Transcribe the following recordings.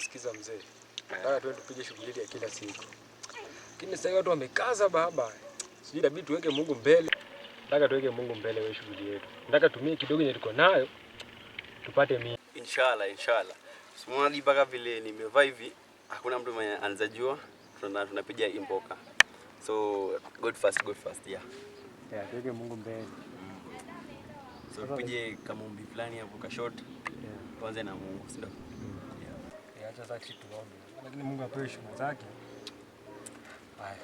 Sasa sikiza mzee. Nataka tuende tupige shughuli ya kila siku. Lakini sasa watu wamekaza baba. Sijui inabidi tuweke Mungu mbele. Nataka tuweke Mungu mbele wewe shughuli yetu. Nataka tumie kidogo yenye tuko nayo tupate mimi. Inshallah. Simwali mpaka vile nimevaa hivi, hakuna mtu mwenye anazajua tunapiga imboka. So God first, yeah. Yeah, tuweke Mungu mbele. So tupige kama umbi fulani hapo ka short. Yeah. Tuanze na Mungu, sio? Yeah, acha sasa tuombe. Lakini Mungu apewe shukrani zake. Haya.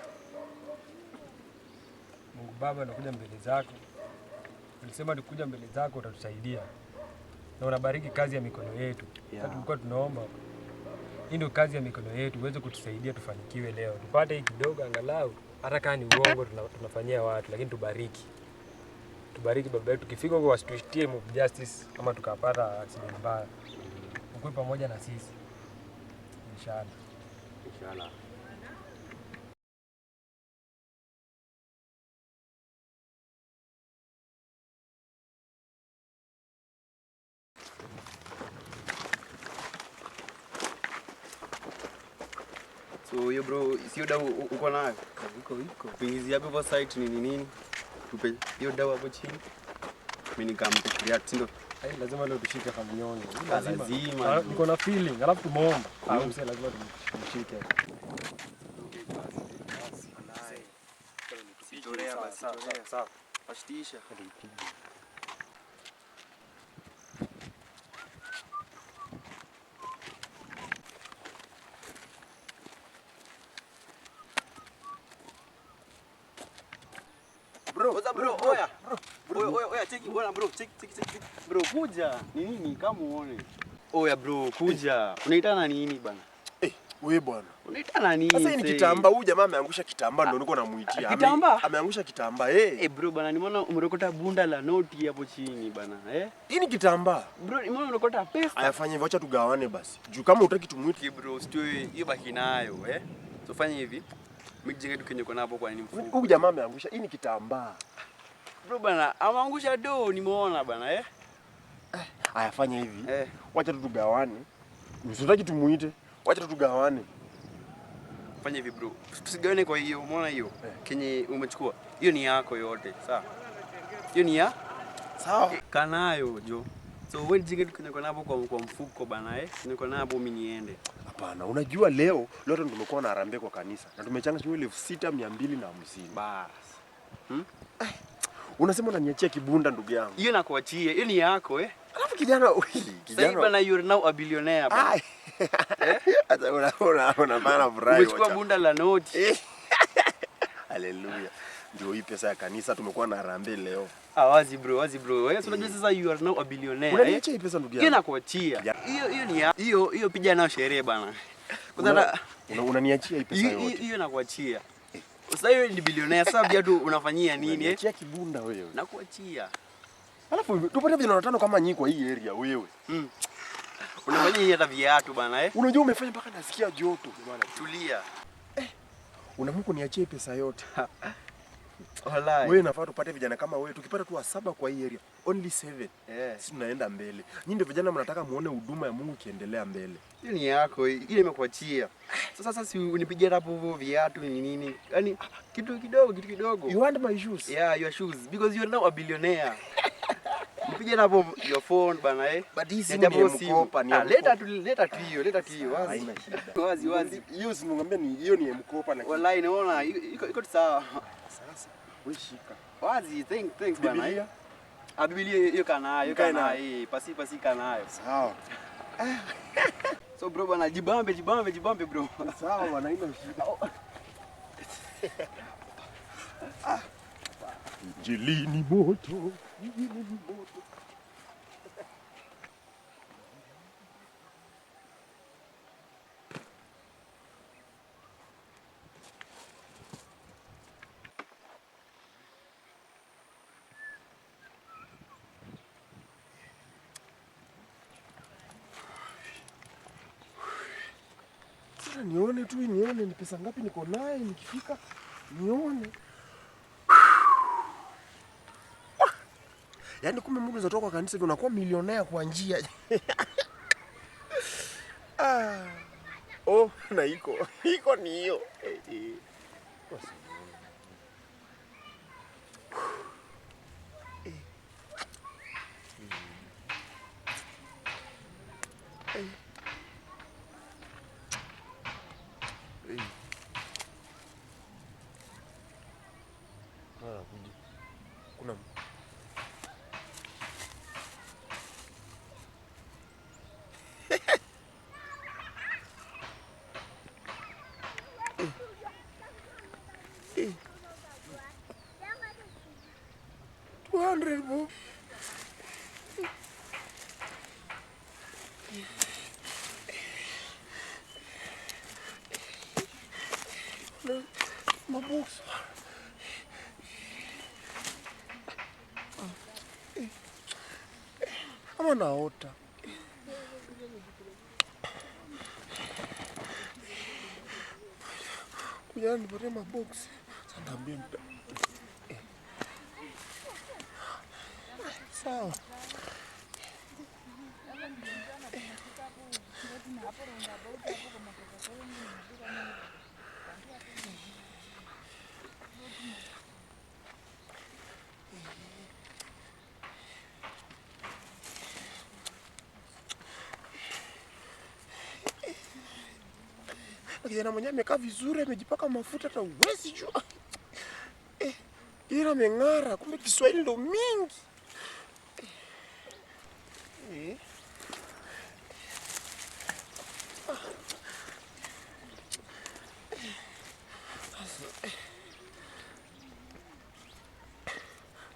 Mungu Baba, nakuja mbele zako. Ulisema tukuja mbele zako utatusaidia. Na unabariki kazi ya mikono yetu. Sasa tulikuwa tunaomba hii ndio kazi ya mikono yetu, uweze kutusaidia tufanikiwe leo. Tupate hii kidogo angalau, hata kama ni uongo tunafanyia watu, lakini tubariki. Tubariki baba yetu, tukifika huko wasituitie mob justice kama tukapata accident mbaya. Ukue pamoja na sisi. Inshallah. So hiyo bro, sio dawa uko nayo? Iko. Pingizi hapo kwa site nini? Tupe hiyo dawa hapo chini. Mimi nikampikia tindo. Lazima leo tushike kama mnyonge. Lazima. Niko na feeling, alafu tumuomba. Mse lazima tumshike. Sitorea basi. Sawa. Ashtisha. Oya, cheki bwana bro, cheki. Bro, kuja. Nini kama uone? Oya bro, kuja. Unaitana nini bana? Wewe bwana. Unaitana nini? Sasa hii ni kitambaa, huyu jamaa ameangusha kitambaa ndio niko namuitia. Ameangusha kitambaa. Bro bana, nimeona umerokota bunda la noti hapo chini bana, Hii ni kitambaa. Bro, nimeona umerokota pesa. Ayafanye hivyo, acha tugawane basi. Juu kama utaki tumuite bro, sitoi hiyo baki nayo, So fanya hivi. Mjinga tukenye kwa hapo kwa nini mfuko? Huyu jamaa ameangusha, hii ni kitambaa. Bro bana, ameangusha do nimeona bana, Ayafanye hivi. Wacha tugawane. Usitaki tumuite. Wacha tugawane. Fanya hivi bro. Tusigawane kwa hiyo, umeona hiyo? Kenye umechukua. Hiyo ni yako yote, sawa? Hiyo ni ya? Sawa. Kanayo jo. So wewe jinga tukenye kwa hapo kwa mfuko bana, Niko na hapo mimi niende. Hapana, unajua leo tumekuwa na harambee kwa kanisa na tumechanga shilingi 6250. Bas. Unasema unaniachia kibunda ndugu yangu. Hiyo nakuachia, hiyo ni yako Alafu kijana sasa bana, you're now a billionaire bana. Hata una bana furahi. Umechukua bunda la noti. Haleluya. Ndio hii pesa ya kanisa tumekuwa na harambee leo. Wazi bro. Wewe unajua sasa you are now a billionaire. Unaniachia hii pesa ndugu yangu. Hiyo nakuachia. Hiyo ni hiyo piga nayo sherehe bana. Unaniachia hii pesa yote. Hiyo nakuachia. Sasa hiyo ni billionaire, sasa viatu unafanyia nini Unaniachia kibunda wewe. Nakuachia. Alafu tupate vijana watano kama nyinyi kwa hii area wewe. Unafanyia nini hata viatu bana Unajua umefanya mpaka nasikia joto bwana. Tulia. Unaamua kuniachia pesa yote. Wallahi. Wewe nafaa tupate vijana kama wewe. Tukipata tu 7 kwa hii area, only 7. Sisi tunaenda mbele. Nyinyi ndio vijana mnataka muone huduma ya Mungu ikiendelea mbele. Hiyo ni yako, ile nimekuachia. Sasa si unipigie hapo viatu nini? Yaani kitu kidogo. You want my shoes? Yeah, your shoes because you are now a billionaire. Nipigie hapo your phone bana But hii simu ni mkopa ni. Leta tu hiyo wazi. Haina shida. Wazi. Hiyo simu ngambia ni hiyo ni mkopa na. Wallahi naona iko sawa. Sasa wewe shika. Wazi, thanks bana. Biblia. Biblia hiyo kana pasi kana. Sawa. So bro bana, jibambe bro. Sawa bana, haina shida. Injili ni moto. Nione ni pesa ngapi niko naye nikifika nione. Yaani kumbe Mungu zatoka kwa kanisa unakuwa milionea kwa njia. Oh, na iko ni hiyo. Kuna $200 mabox. Ama naota. Kuja nipatie mabox. Sasa niambie sawa. Kijana mwenyewe amekaa vizuri, amejipaka mafuta hata uwezi jua. Ila ameng'ara, kumbe Kiswahili ndo mingi.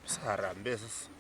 Sarambe sasa.